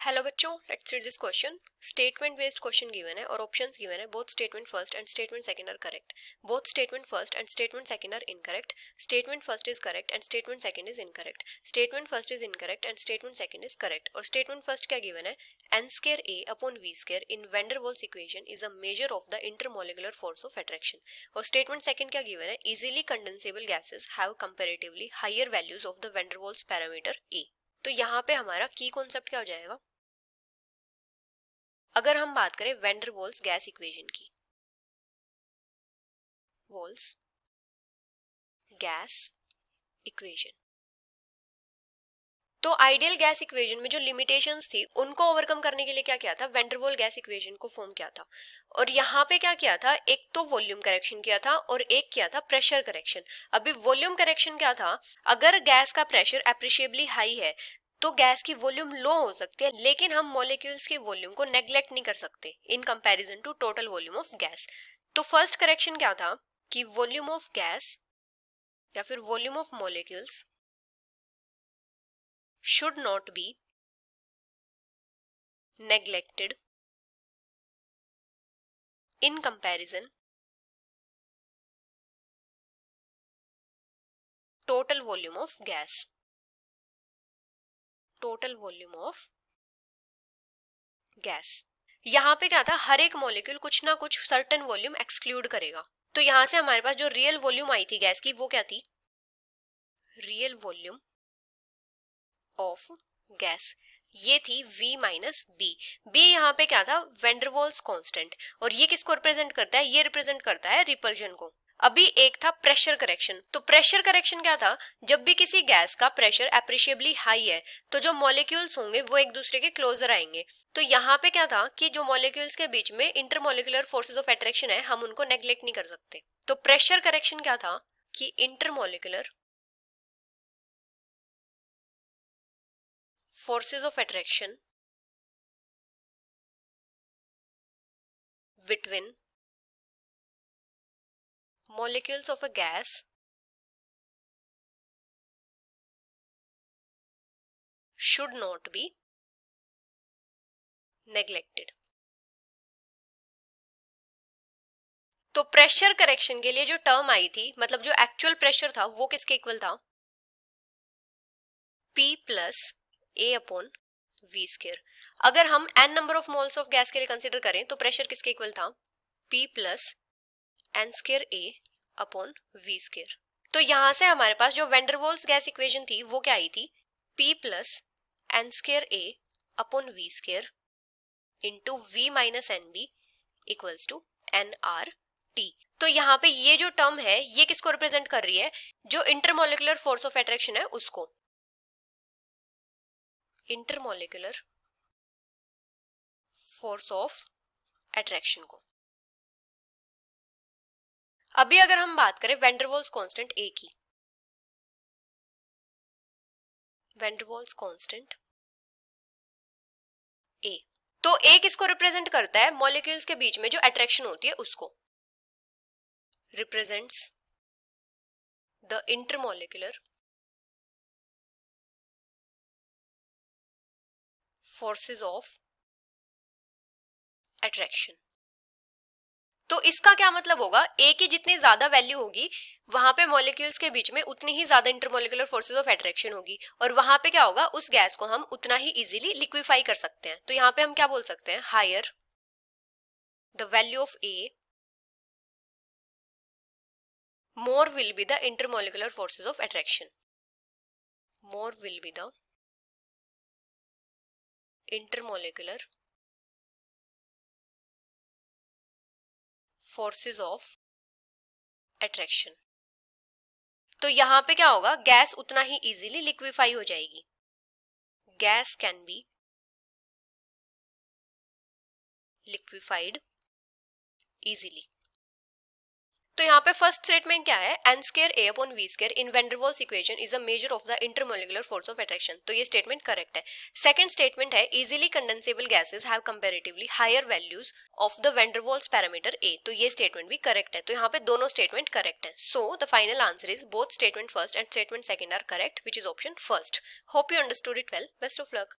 Hello बच्चों, let's read this question. Statement based question given है और ऑप्शंस गिवन है। Both statement first and statement second are correct. Both statement first and statement second are incorrect. Statement first is correct and statement second is incorrect. Statement first is incorrect and statement second is correct. और statement first क्या given है? n square a upon v square in van der Waals equation is a measure of the intermolecular force of attraction। और statement second क्या given है? easily condensable gases have comparatively higher values of the van der Waals parameter a। तो यहाँ पे हमारा की concept क्या हो जाएगा? अगर हम बात करें van der Waals gas equation की, वाल्स गैस इक्वेशन, तो आइडियल गैस इक्वेशन में जो लिमिटेशंस थी उनको ओवरकम करने के लिए क्या किया था? Van der Waals gas equation को फॉर्म किया था। और यहाँ पे क्या किया था? एक तो वॉल्यूम करेक्शन किया था और एक किया था प्रेशर करेक्शन। अभी वॉल्यूम करेक्शन क्या था? अगर गैस का प्रेशर अप्रिशिएबली हाई है तो गैस की वॉल्यूम लो हो सकती है, लेकिन हम मॉलिक्यूल्स की वॉल्यूम को नेग्लेक्ट नहीं कर सकते in comparison to total volume of gas. तो फर्स्ट करेक्शन क्या था कि वॉल्यूम ऑफ गैस या फिर volume of molecules should not be neglected in comparison total volume of gas। total volume of gas, यहाँ पे क्या था? हर एक मॉलिक्यूल कुछ ना कुछ सर्टेन वॉल्यूम एक्सक्लूड करेगा। तो यहाँ से हमारे पास जो रियल वॉल्यूम आई थी गैस की वो क्या थी? रियल वॉल्यूम ऑफ गैस ये थी V माइनस बी। बी यहाँ पे क्या था? Van der Waals constant. और ये किसको रिप्रेजेंट करता है? ये रिप्रेजेंट करता है रिपल्जन को। अभी एक था प्रेशर करेक्शन। तो प्रेशर करेक्शन क्या था? जब भी किसी गैस का प्रेशर अप्रिशिएबली हाई है तो जो मॉलिक्यूल्स होंगे वो एक दूसरे के क्लोजर आएंगे। तो यहाँ पे क्या था कि जो मॉलिक्यूल्स के बीच में इंटरमोलिकुलर फोर्सेस ऑफ अट्रैक्शन है हम उनको नेग्लेक्ट नहीं कर सकते। तो प्रेशर करेक्शन क्या था कि intermolecular forces of attraction between molecules of a gas should not be neglected। तो प्रेशर करेक्शन के लिए जो टर्म आई थी, मतलब जो एक्चुअल प्रेशर था वो किसके इक्वल था? P plus a upon we square. अगर हम n number of moles of gas के लिए कंसिडर करें तो प्रेशर किसके इक्वल था? P plus n square a upon we square. तो यहां से हमारे पास जो van der Waals gas equation थी वो क्या आई थी? P plus n square a upon we square into V minus n b equals to n R T. तो यहाँ पे ये जो टर्म है ये किसको रिप्रेजेंट कर रही है? जो इंटरमोलिकुलर फोर्स ऑफ अट्रैक्शन है उसको। इंटरमोलिकुलर फोर्स ऑफ अट्रैक्शन को। अभी अगर हम बात करें वैन डर वाल्स कांस्टेंट ए की, वैन डर वाल्स कांस्टेंट ए, तो ए किसको रिप्रेजेंट करता है? मॉलिक्यूल्स के बीच में जो अट्रैक्शन होती है उसको। Represents the intermolecular forces of attraction. तो इसका क्या मतलब होगा? ए की जितनी ज्यादा वैल्यू होगी वहां पे मॉलिक्यूल्स के बीच में उतनी ही ज्यादा इंटरमोलिकुलर फोर्सेस ऑफ अट्रैक्शन होगी, और वहां पे क्या होगा? उस गैस को हम उतना ही इजीली लिक्विफाई कर सकते हैं। तो यहाँ पे हम क्या बोल सकते हैं? Higher the value of a more will be the intermolecular forces of attraction। more will be the intermolecular forces of attraction। तो यहाँ पे क्या होगा? गैस उतना ही इजीली लिक्विफाई हो जाएगी। Gas can be liquefied easily. तो यहाँ पे फर्स्ट स्टेटमेंट क्या है? N square a upon we square in van der Waals equation is a measure of the intermolecular force of attraction. तो ये स्टेटमेंट करेक्ट है। सेकंड स्टेटमेंट है easily condensable gases have comparatively higher values of the van der Waals parameter a. तो ये statement भी correct है। तो यहाँ पे दोनों स्टेटमेंट करेक्ट है। So the final answer is both statement first and statement second are correct, which is option first. Hope you understood it well. Best of luck.